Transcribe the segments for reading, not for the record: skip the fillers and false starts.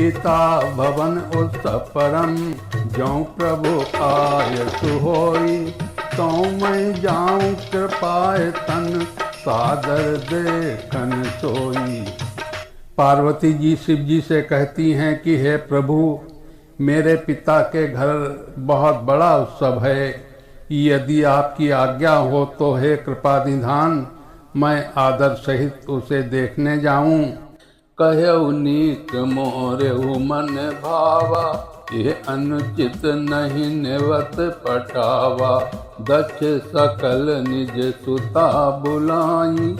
पिता भवन उत्सव परम, जौं प्रभु आयसु होई, तो मैं जाऊं कृपाए तन, सादर देखन सोई। पार्वती जी शिव जी से कहती हैं कि हे प्रभु, मेरे पिता के घर बहुत बड़ा उत्सव है, यदि आपकी आज्ञा हो तो हे कृपा निधान, मैं आदर सहित उसे देखने जाऊं। कहु नीक मोरेहु मन भावा, ये अनुचित नहीं नेवत पटावा। दक्ष सकल निज सुता बुलाई,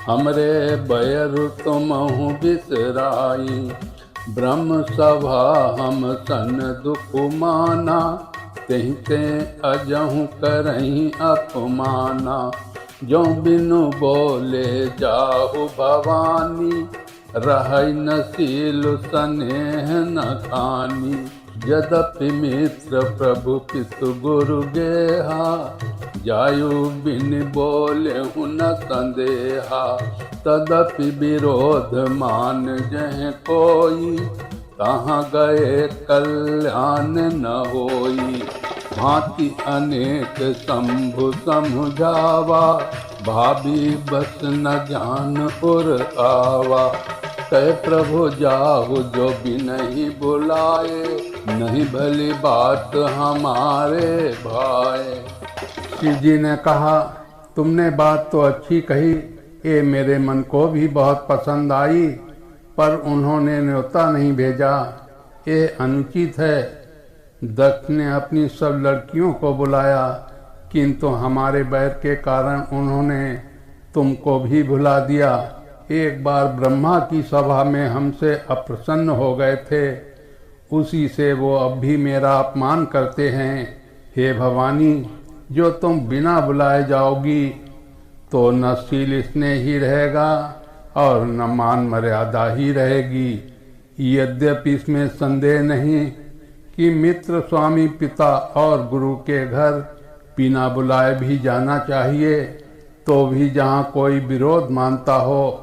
हमरे बैरु तुमहु बिसराई। ब्रह्म सभा हम सन दुख माना, तेहि ते अजहु करहीं अपमाना। जो बिनु बोले जाहु भवानी, रहै न सीलु स्नेह न खानी। यद्यपि मित्र प्रभु पितु गुरु गेहा, जायु बिन बोलेहु न संदेहा। तदपि विरोध मान जह कोई, तहाँ गए कल्याण न होई। भांति अनेक शंभु समझावा, भाभी बस न जान उर आवा। कह प्रभु जाहु जो बिनहि बुलाए, नहीं भली बात हमारे भाए। शिव जी ने कहा, तुमने बात तो अच्छी कही, ये मेरे मन को भी बहुत पसंद आई, पर उन्होंने न्योता नहीं भेजा, ये अनुचित है। दक्ष ने अपनी सब लड़कियों को बुलाया, किंतु हमारे बैर के कारण उन्होंने तुमको भी भुला दिया। एक बार ब्रह्मा की सभा में हमसे अप्रसन्न हो गए थे, उसी से वो अब भी मेरा अपमान करते हैं। हे भवानी, जो तुम बिना बुलाए जाओगी तो न शील स्नेह ही रहेगा और न मान मर्यादा ही रहेगी। यद्यपि इसमें संदेह नहीं कि मित्र स्वामी पिता और गुरु के घर बिना बुलाए भी जाना चाहिए, तो भी जहाँ कोई विरोध मानता हो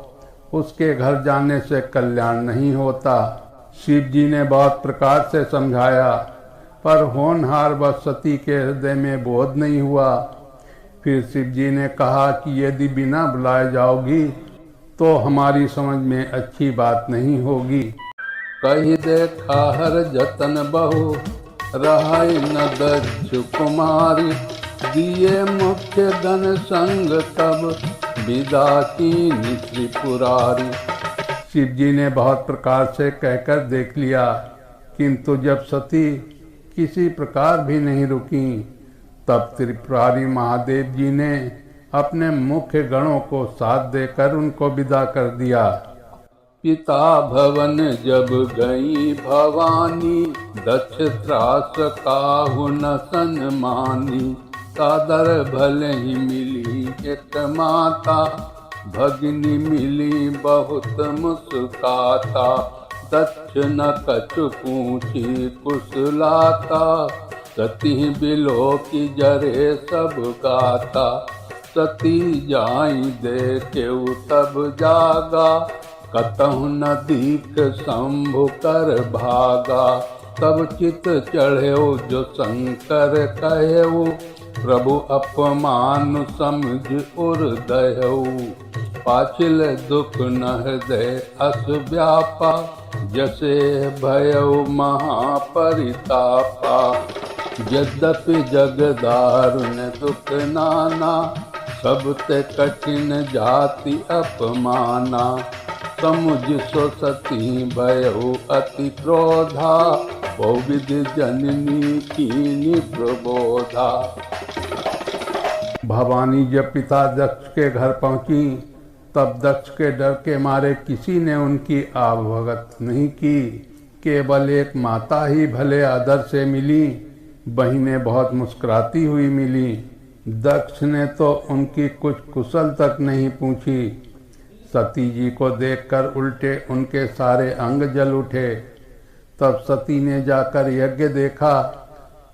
उसके घर जाने से कल्याण नहीं होता। शिव जी ने बहुत प्रकार से समझाया, पर होनहार व सती के हृदय में बोध नहीं हुआ। फिर शिव जी ने कहा कि यदि बिना बुलाए जाओगी तो हमारी समझ में अच्छी बात नहीं होगी। कही देखा हर जतन बहु, रहाई न दक्ष कुमारी। दिए मुख्य धन संग तब, विदा कीनी त्रिपुरारी। शिव जी ने बहुत प्रकार से कहकर देख लिया, किंतु जब सती किसी प्रकार भी नहीं रुकी, तब त्रिपुरारी महादेव जी ने अपने मुख्य गणों को साथ देकर उनको विदा कर दिया। पिता भवन जब गई भवानी, दक्ष त्रास काहु न सन्मानी। सादर भले ही मिली एक माता, भगिनी मिली बहुत मुस्काता। दक्ष न कछु पूछी कुशलाता, सती बिलो की जरे सब गाता। सती जाई देखेउ तब जागा, कतहु न दीख शंभु कर भागा। तब चित चढ़ेउ जो शंकर कहेउ, प्रभु अपमान समझ उर दहेउ। पाछिल दुख न हृदय अस व्यापा, जसे भयउ महापरितापा। यद्यपि जग दारुण दुख नाना, सब ते कठिन जाति अपमाना। समुझ सो सती भयउ अति क्रोधा, बहुविध जननी कीनी प्रबोधा। भवानी जब पिता दक्ष के घर पहुंची, तब दक्ष के डर के मारे किसी ने उनकी आवभगत नहीं की। केवल एक माता ही भले आदर से मिली, बहिनें बहुत मुस्कुराती हुई मिली। दक्ष ने तो उनकी कुछ कुशल तक नहीं पूछी। सती जी को देखकर उल्टे उनके सारे अंग जल उठे। तब सती ने जाकर यज्ञ देखा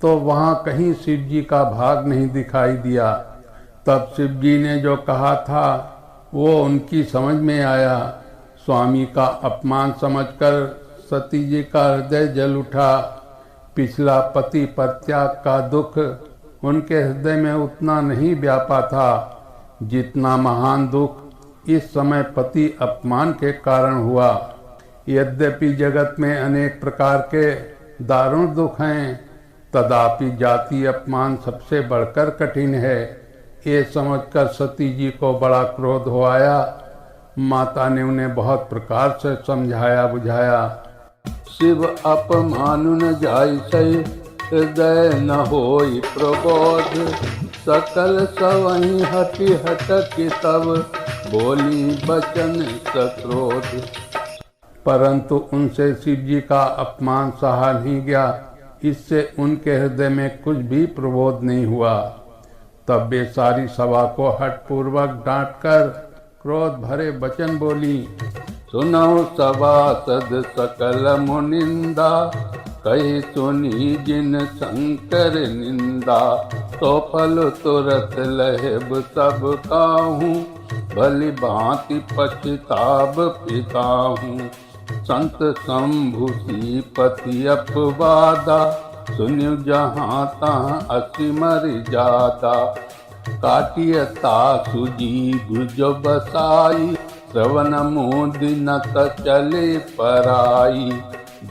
तो वहाँ कहीं शिव जी का भाग नहीं दिखाई दिया। तब शिव जी ने जो कहा था वो उनकी समझ में आया। स्वामी का अपमान समझकर सती जी का हृदय जल उठा। पिछला पति परित्याग का दुख उनके हृदय में उतना नहीं व्यापा था जितना महान दुख इस समय पति अपमान के कारण हुआ। यद्यपि जगत में अनेक प्रकार के दारुण दुख हैं, तथापि जाति अपमान सबसे बढ़कर कठिन है। ये समझकर सती जी को बड़ा क्रोध हो आया। माता ने उन्हें बहुत प्रकार से समझाया बुझाया। शिव अपमान न जाय सही, हृदय न होई प्रबोध। सकल सवहीं हटि हटकि तब, बोली बचन सक्रोध। परंतु उनसे शिव जी का अपमान सहा नहीं गया। इससे उनके हृदय में कुछ भी प्रबोध नहीं हुआ। तब वे सारी सभा को हठपूर्वक डांटकर क्रोध भरे वचन बोली। सुनो सभासद सकल मुनिंदा, कही सुनी जिन शंकर निंदा। तो फल तुरत लहेब सब काहूँ, भली भांति पछताब पिताहूँ। संत शंभु पति अपवादा, सुन्यु जहाँ तहाँ अति मर्यादा। काटियता सुजीव जो बसाई, श्रवण मोदि न चले पराई।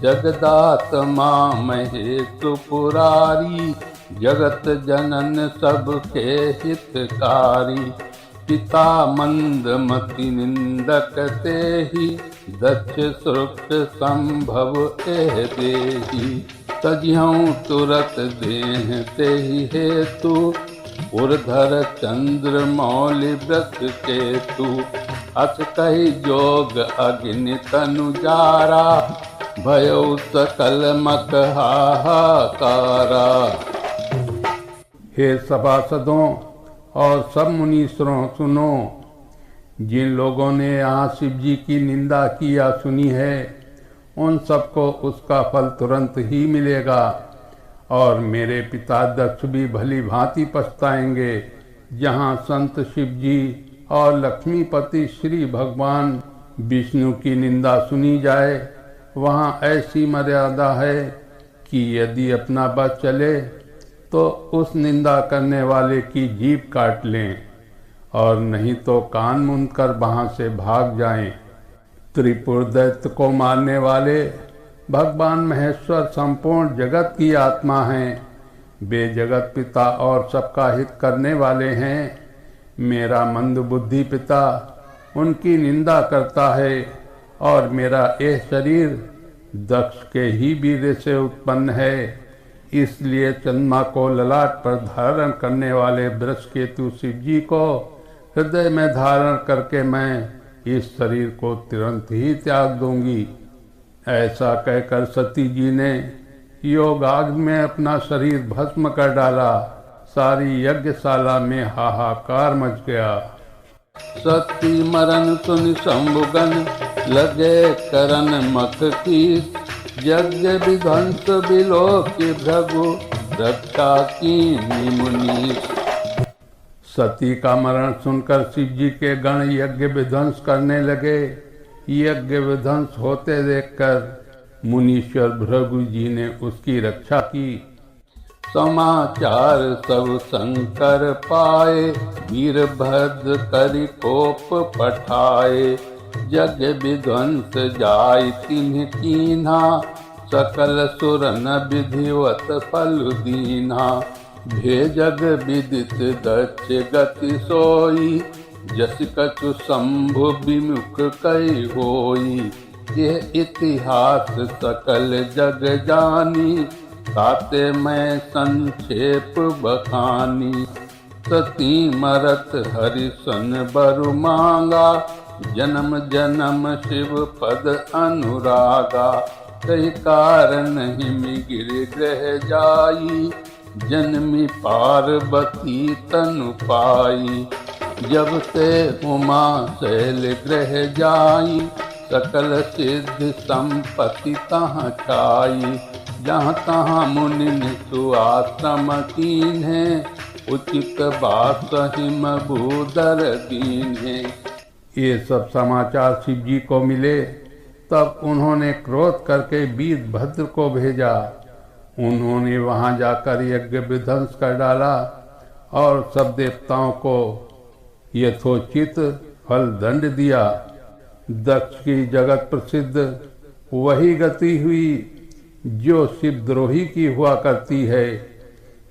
जगदात्मा महेशु पुरारी, जगत जनन सबके हितकारी। पिता मंदमति निंदक तेहि, दक्ष श्रुत संभव एह देहि। तजिहूँ तुरत देह तेहि हेतु, उर्धर चंद्र मौलि व्रत केतु। अस कहि जोग अग्नि तनु जारा, भयउ सकल मक हाहाकारा। हे सभासदों और सब मुनीश्वरों सुनो, जिन लोगों ने यहाँ शिव जी की निंदा की या सुनी है, उन सबको उसका फल तुरंत ही मिलेगा। और मेरे पिता दक्ष भी भली भांति पछताएंगे। जहाँ संत शिव जी और लक्ष्मीपति श्री भगवान विष्णु की निंदा सुनी जाए, वहाँ ऐसी मर्यादा है कि यदि अपना बस चले तो उस निंदा करने वाले की जीभ काट लें, और नहीं तो कान मूंद कर वहाँ से भाग जाएं। त्रिपुर दैत्य को मारने वाले भगवान महेश्वर संपूर्ण जगत की आत्मा हैं। वे जगत पिता और सबका हित करने वाले हैं। मेरा मंद बुद्धि पिता उनकी निंदा करता है, और मेरा यह शरीर दक्ष के ही वीर्य से उत्पन्न है। इसलिए चंद्रमा को ललाट पर धारण करने वाले वृषकेतु शिव जी को हृदय में धारण करके मैं इस शरीर को तुरंत ही त्याग दूंगी। ऐसा कहकर सती जी ने योगाग्न में अपना शरीर भस्म कर डाला। सारी यज्ञशाला में हाहाकार मच गया। सती मरण सुन शंभुगन, लगे करन मख की। यज्ञ विध्वंस बिलोकि भृगु, रक्षा कीन्ही मुनि। सती का मरण सुनकर शिव जी के गण यज्ञ विध्वंस करने लगे। यज्ञ विध्वंस होते देखकर मुनीश्वर भृगु जी ने उसकी रक्षा की। समाचार सब शंकर पाए, वीरभद्र करि कोप पठाए। यज्ञ विध्वंस जाय तिन्ह कीन्हा, सकल सुरन विधिवत फल दीन्हा। भेजग विदित दक्ष गति सोई, जस कछु शंभु विमुख कई होई। यह इतिहास सकल जग जानी, ताते मैं संक्षेप बखानी। सती मरत हरि सन बरु मांगा, जन्म जन्म शिव पद अनुरागा। कई कारण हिमि गिर ग्रह जाई, जन्मी पार्वती तनु पाई। जब ते उमा शैल ग्रह जाई, सकल सिद्ध संपत्ति तहाँ छाई। जहाँ तहाँ मुनि सुआश्रम कीन्हे, उचित बात हिम भूधर दीन्हे। ये सब समाचार शिव जी को मिले। तब उन्होंने क्रोध करके वीरभद्र को भेजा। उन्होंने वहां जाकर यज्ञ विध्वंस कर डाला और सब देवताओं को यथोचित फल दंड दिया। दक्ष की जगत प्रसिद्ध वही गति हुई जो शिवद्रोही की हुआ करती है।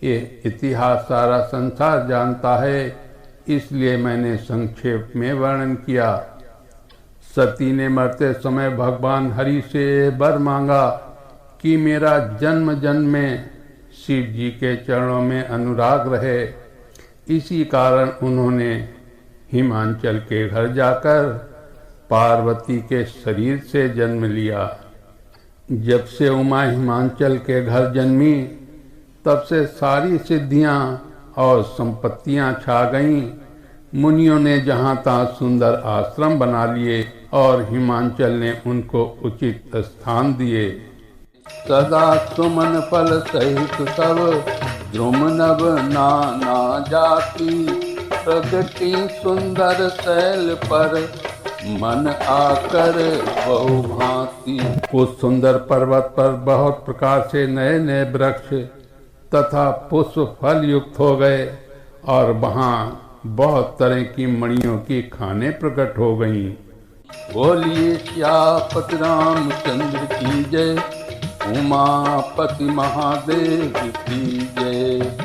ये इतिहास सारा संसार जानता है, इसलिए मैंने संक्षेप में वर्णन किया। सती ने मरते समय भगवान हरि से वर मांगा कि मेरा जन्म जन्म में शिव जी के चरणों में अनुराग रहे। इसी कारण उन्होंने हिमांचल के घर जाकर पार्वती के शरीर से जन्म लिया। जब से उमा हिमांचल के घर जन्मी, तब से सारी सिद्धियां और संपत्तियां छा गईं। मुनियों ने जहां तहां सुंदर आश्रम बना लिए और हिमांचल ने उनको उचित स्थान दिए। सदा सुमन फल सहित सब द्रुम नभ नाना जाति, प्रगति सुंदर शैल पर मन आकर बहु भांति। उस सुंदर पर्वत पर बहुत प्रकार से नए नए वृक्ष तथा पुष्प फल युक्त हो गए और वहाँ बहुत तरह की मणियों की खाने प्रकट हो गईं। बोलिए श्यापति रामचंद्र की जय, उमापति महादेव की जय।